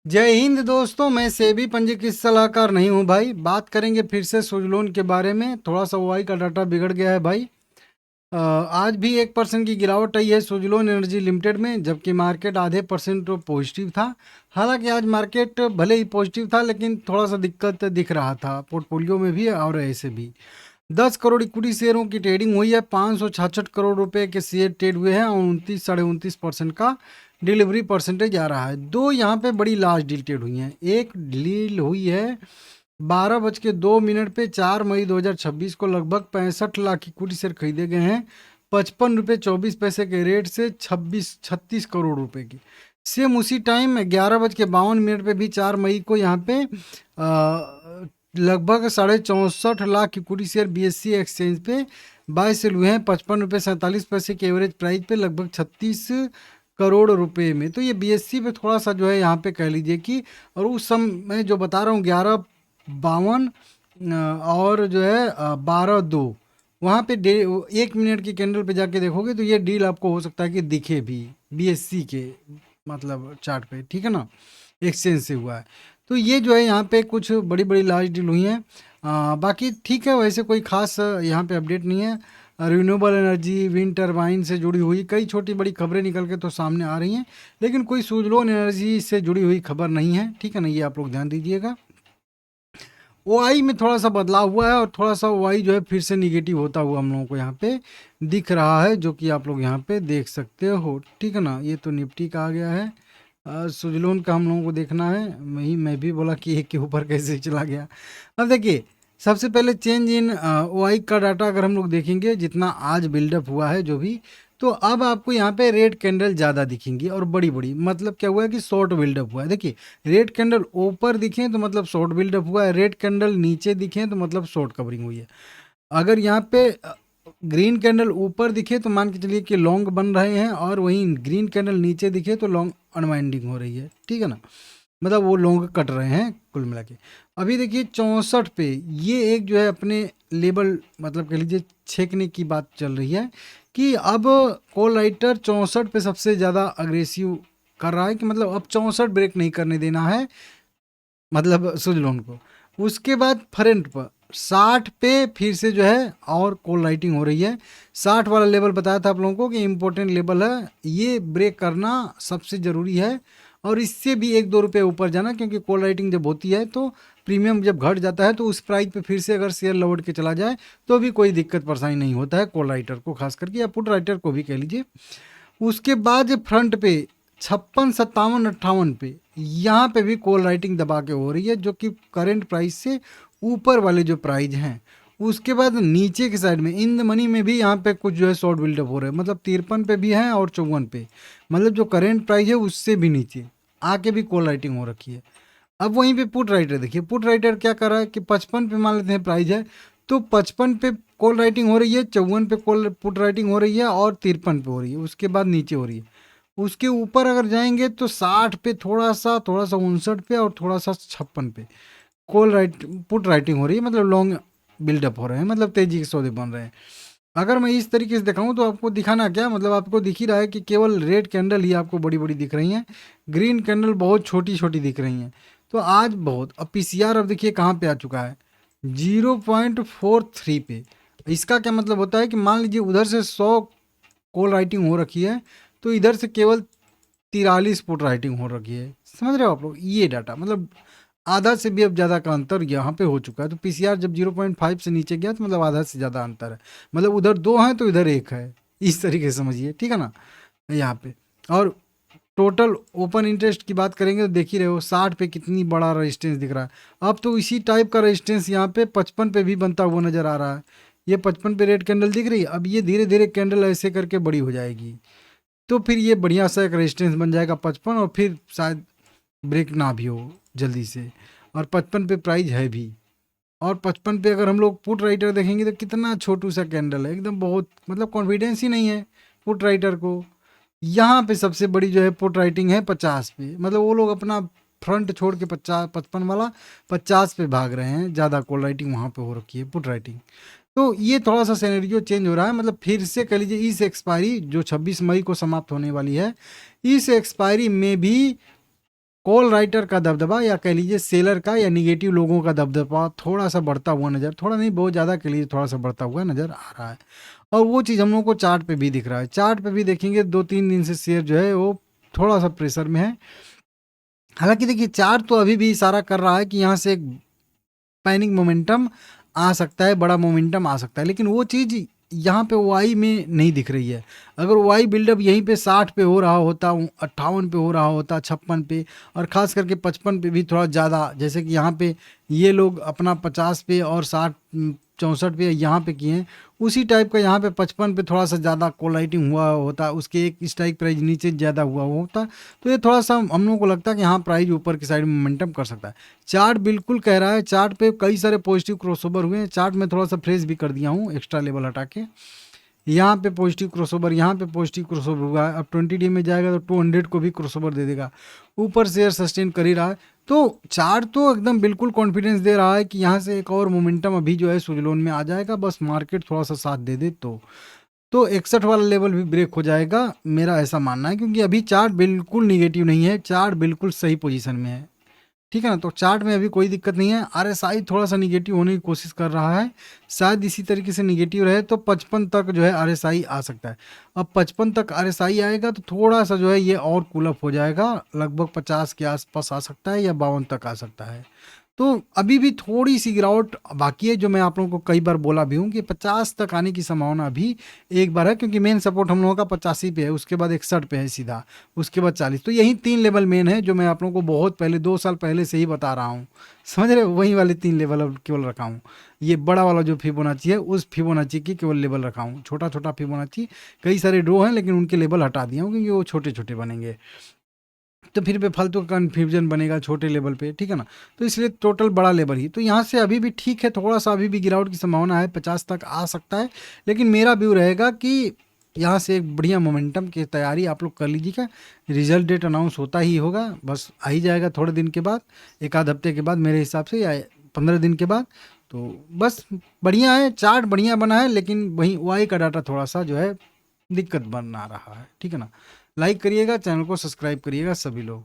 जय हिंद दोस्तों, मैं सेबी पंजीकृत सलाहकार नहीं हूं भाई। बात करेंगे फिर से सुजलोन के बारे में। थोड़ा सा ओआई का डाटा बिगड़ गया है भाई। आज भी 1% की गिरावट आई है सुजलोन एनर्जी लिमिटेड में, जबकि मार्केट आधे परसेंट तो पॉजिटिव था। हालांकि आज मार्केट भले ही पॉजिटिव था, लेकिन थोड़ा सा दिक्कत दिख रहा था पोर्टफोलियो में भी और ऐसे भी। 10 करोड़ इक्विटी शेयरों की ट्रेडिंग हुई है। 566 करोड़ रुपए के शेयर ट्रेड हुए हैं और 29 साढ़े 29% का डिलीवरी परसेंटेज आ रहा है। दो यहाँ पे बड़ी लार्ज डील ट्रेड हुई हैं। एक डील हुई है 12:02 पे 4 मई 2026 को। लगभग 65 लाख इक्विटी शेयर खरीदे गए हैं। 55 रुपये 24 पैसे के रेट से 36 करोड़ रुपए की। सेम उसी टाइम 11:52 पे भी 4 मई को यहाँ पे लगभग 64.5 lakh equity share BSc exchange पे बाय सेल हुए हैं। 55 रुपये 47 पैसे के एवरेज प्राइस पे लगभग 36 करोड़ रुपए में। तो ये बीएससी पे थोड़ा सा जो है यहाँ पे कह लीजिए कि, और उस समय जो बता रहा हूँ 11:52 और जो है 12:02 वहाँ पे 1 मिनट की कैंडल पे जाके देखोगे तो ये डील आपको हो सकता है कि दिखे भी बीएससी के मतलब चार्ट पे, ठीक है ना, एक्सचेंज से हुआ है। तो ये जो है यहाँ पे कुछ बड़ी बड़ी लार्ज डील हुई हैं। बाकी ठीक है, वैसे कोई खास यहाँ पे अपडेट नहीं है। रिन्यूएबल एनर्जी, विंड टर्बाइन से जुड़ी हुई कई छोटी बड़ी खबरें निकल के तो सामने आ रही हैं, लेकिन कोई सुजलोन एनर्जी से जुड़ी हुई खबर नहीं है, ठीक है ना, ये आप लोग ध्यान दीजिएगा। ओआई में थोड़ा सा बदलाव हुआ है और थोड़ा सा ओआई जो है फिर से निगेटिव होता हुआ हम लोगों को यहाँ पे दिख रहा है, जो कि आप लोग यहाँ पे देख सकते हो, ठीक है ना। ये तो निफ्टी का आ गया है। सुजलोन का हम लोगों को देखना है। मैं भी बोला कि एक के ऊपर कैसे चला गया। अब देखिए, सबसे पहले चेंज इन ओआई का डाटा अगर हम लोग देखेंगे, जितना आज बिल्डअप हुआ है जो भी, तो अब आपको यहाँ पे रेड कैंडल ज़्यादा दिखेंगी और बड़ी बड़ी। मतलब क्या हुआ है कि शॉर्ट बिल्डअप हुआ है। देखिए, रेड कैंडल ऊपर दिखे तो मतलब शॉर्ट बिल्डअप हुआ है, रेड कैंडल नीचे दिखे तो मतलब शॉर्ट कवरिंग हुई है। अगर यहाँ पे ग्रीन कैंडल ऊपर दिखे तो मान के चलिए कि लॉन्ग बन रहे हैं, और वहीं ग्रीन कैंडल नीचे दिखे तो लॉन्ग अनवाइंडिंग हो रही है, ठीक है ना, मतलब वो लॉन्ग कट रहे हैं कुल मिला के। अभी देखिए 64 पे ये एक जो है अपने लेवल, मतलब कह लीजिए छेकने की बात चल रही है कि अब कॉल राइटर 64 पे सबसे ज़्यादा अग्रेसिव कर रहा है कि मतलब अब 64 ब्रेक नहीं करने देना है, मतलब सुजलोन को। उसके बाद फ्रंट पर 60 पे फिर से जो है और कॉल राइटिंग हो रही है। 60 वाला लेवल बताया था आप लोगों को कि इम्पोर्टेंट लेवल है, ये ब्रेक करना सबसे ज़रूरी है। और इससे भी 1-2 रुपये ऊपर जाना, क्योंकि कॉल राइटिंग जब होती है तो प्रीमियम जब घट जाता है तो उस प्राइस पे फिर से अगर शेयर लौट के चला जाए तो भी कोई दिक्कत परेशानी नहीं होता है कॉल राइटर को, खास करके, या पुट राइटर को भी कह लीजिए। उसके बाद फ्रंट पे 56, 57, 58 पे यहाँ पे भी कॉल राइटिंग दबा के हो रही है, जो कि करंट प्राइस से ऊपर वाले जो प्राइस हैं। उसके बाद नीचे की साइड में इन द मनी में भी यहाँ पे कुछ जो है शॉर्ट बिल्डअप हो रहे हैं, मतलब 53 पे भी हैं और 54 पे, मतलब जो करंट प्राइस है उससे भी नीचे आके भी कॉल राइटिंग हो रखी है। अब वहीं पे पुट राइटर देखिए, पुट राइटर क्या कर रहा है कि 55 पे मान लेते हैं प्राइस है, तो 55 पे कॉल राइटिंग हो रही है, 54 पे कॉल पुट राइटिंग हो रही है और 53 पे हो रही है, उसके बाद नीचे हो रही है। उसके ऊपर अगर जाएंगे तो 60 पे थोड़ा सा 59 पे और थोड़ा सा 56 पे कॉल राइट पुट राइटिंग हो रही है, मतलब लॉन्ग बिल्डअप हो रहे हैं, मतलब तेजी के सौदे बन रहे हैं। अगर मैं इस तरीके से दिखाऊं तो आपको दिखाना क्या, मतलब आपको दिख ही रहा है कि केवल रेड कैंडल ही आपको बड़ी बड़ी दिख रही हैं, ग्रीन कैंडल बहुत छोटी छोटी दिख रही हैं। तो आज बहुत, अब पीसीआर अब देखिए कहाँ पे आ चुका है, 0.43 पे। इसका क्या मतलब होता है कि मान लीजिए उधर से 100 कॉल राइटिंग हो रखी है, तो इधर से केवल 43 फुट राइटिंग हो रखी है। समझ रहे हो आप लोग, ये डाटा मतलब आधा से भी अब ज़्यादा का अंतर यहाँ पे हो चुका है। तो पीसीआर जब 0.5 से नीचे गया तो मतलब आधा से ज़्यादा अंतर है, मतलब उधर 2 हैं तो इधर 1 है, इस तरीके से समझिए, ठीक है ना, यहाँ पे। और टोटल ओपन इंटरेस्ट की बात करेंगे तो देख ही रहे हो 60 पे कितनी बड़ा रेजिस्टेंस दिख रहा है। अब तो इसी टाइप का रेजिस्टेंस यहाँ पे 55 पे भी बनता हुआ नज़र आ रहा है। ये 55 पे रेड कैंडल दिख रही है, अब ये धीरे धीरे कैंडल ऐसे करके बड़ी हो जाएगी, तो फिर ये बढ़िया सा एक रेजिस्टेंस बन जाएगा 55, और फिर शायद ब्रेक ना भी हो जल्दी से। और 55 पे प्राइस है भी, और 55 पे अगर हम लोग पुट राइटर देखेंगे तो कितना छोटू सा कैंडल है, एकदम बहुत, मतलब कॉन्फिडेंस ही नहीं है पुट राइटर को। यहाँ पे सबसे बड़ी जो है पुट राइटिंग है 50 पे, मतलब वो लोग अपना फ्रंट छोड़ के 55 वाला 50 पे भाग रहे हैं, ज़्यादा कॉल राइटिंग वहाँ पे हो रखी है, पुट राइटिंग। तो ये थोड़ा सा सिनेरियो चेंज हो रहा है, मतलब फिर से कह लीजिए इस एक्सपायरी जो 26 मई को समाप्त होने वाली है, इस एक्सपायरी में भी कॉल राइटर का दबदबा या कह लीजिए सेलर का या निगेटिव लोगों का दबदबा थोड़ा सा बढ़ता हुआ नज़र, थोड़ा नहीं बहुत ज़्यादा कह लीजिए, थोड़ा सा बढ़ता हुआ नज़र आ रहा है। और वो चीज़ हम लोग को चार्ट पे भी दिख रहा है। चार्ट पे भी देखेंगे 2-3 दिन से शेयर जो है वो थोड़ा सा प्रेशर में है। हालांकि देखिए चार्ट तो अभी भी इशारा कर रहा है कि यहाँ से एक पैनिक मोमेंटम आ सकता है, बड़ा मोमेंटम आ सकता है, लेकिन वो चीज़ यहाँ पे वाई में नहीं दिख रही है। अगर वाई बिल्डअप यहीं पे 60 पे हो रहा होता, 58 पे हो रहा होता, 56 पे और ख़ास करके 55 पे भी थोड़ा ज़्यादा, जैसे कि यहाँ पे ये लोग अपना 50 पे और 60 64 पे यहाँ पे किए हैं, उसी टाइप का यहाँ पे 55 पे थोड़ा सा ज़्यादा कोलाइटिंग हुआ होता, उसके एक स्ट्राइक प्राइस नीचे ज़्यादा हुआ होता, तो ये थोड़ा सा हम लोगों को लगता है कि हाँ प्राइस ऊपर की साइड में मोमेंटम कर सकता है। चार्ट बिल्कुल कह रहा है, चार्ट पे कई सारे पॉजिटिव क्रॉसओवर हुए हैं। चार्ट में थोड़ा सा फ्रेश भी कर दिया हूँ एक्स्ट्रा लेवल हटा के। यहाँ पे पॉजिटिव क्रॉसओवर, यहाँ पे पॉजिटिव क्रॉसओवर हुआ है। अब 20 डे में जाएगा तो 200 को भी क्रॉसओवर दे देगा, ऊपर शेयर सस्टेन कर ही रहा है। तो चार्ट तो एकदम बिल्कुल कॉन्फिडेंस दे रहा है कि यहाँ से एक और मोमेंटम अभी जो है सुजलोन में आ जाएगा, बस मार्केट थोड़ा सा साथ दे दे तो 61 वाला लेवल भी ब्रेक हो जाएगा, मेरा ऐसा मानना है। क्योंकि अभी चार्ट बिल्कुल निगेटिव नहीं है, चार्ट बिल्कुल सही पोजीशन में है, ठीक है ना। तो चार्ट में अभी कोई दिक्कत नहीं है। आरएसआई थोड़ा सा निगेटिव होने की कोशिश कर रहा है, शायद इसी तरीके से निगेटिव रहे तो 55 तक जो है आरएसआई आ सकता है। अब 55 तक आरएसआई आएगा तो थोड़ा सा जो है ये और कूलअप हो जाएगा, लगभग 50 के आसपास आ सकता है या 52 तक आ सकता है। तो अभी भी थोड़ी सी गिरावट बाकी है, जो मैं आप लोगों को कई बार बोला भी हूँ कि 50 तक आने की संभावना अभी एक बार है, क्योंकि मेन सपोर्ट हम लोगों का 85 पे है, उसके बाद 61 पे है सीधा, उसके बाद 40। तो यही 3 लेवल मेन है जो मैं आप लोगों को बहुत पहले 2 साल पहले से ही बता रहा हूँ, समझ रहे हो। वही वाले 3 लेवल अब केवल रखा हूँ। ये बड़ा वाला जो फिबोनाची है उस फिबोनाची की केवल लेवल रखा हूँ, छोटा छोटा फिबोनाची कई सारे ड्रो हैं लेकिन उनके लेवल हटा दिया हूँ क्योंकि वो छोटे छोटे बनेंगे, तो फिर बेफालतू का कन्फ्यूजन बनेगा छोटे लेवल पे, ठीक है ना। तो इसलिए टोटल बड़ा लेवल ही। तो यहाँ से अभी भी ठीक है, थोड़ा सा अभी भी गिरावट की संभावना है, 50 तक आ सकता है, लेकिन मेरा व्यू रहेगा कि यहाँ से एक बढ़िया मोमेंटम की तैयारी आप लोग कर लीजिएगा। रिजल्ट डेट अनाउंस होता ही होगा, बस आ ही जाएगा थोड़े दिन के बाद, एक आध हफ्ते के बाद मेरे हिसाब से, या 15 दिन के बाद। तो बस बढ़िया है, चार्ट बढ़िया बना है, लेकिन वहीं वाई का डाटा थोड़ा सा जो है दिक्कत बना रहा है, ठीक है ना। लाइक करिएगा, चैनल को सब्सक्राइब करिएगा सभी लोग।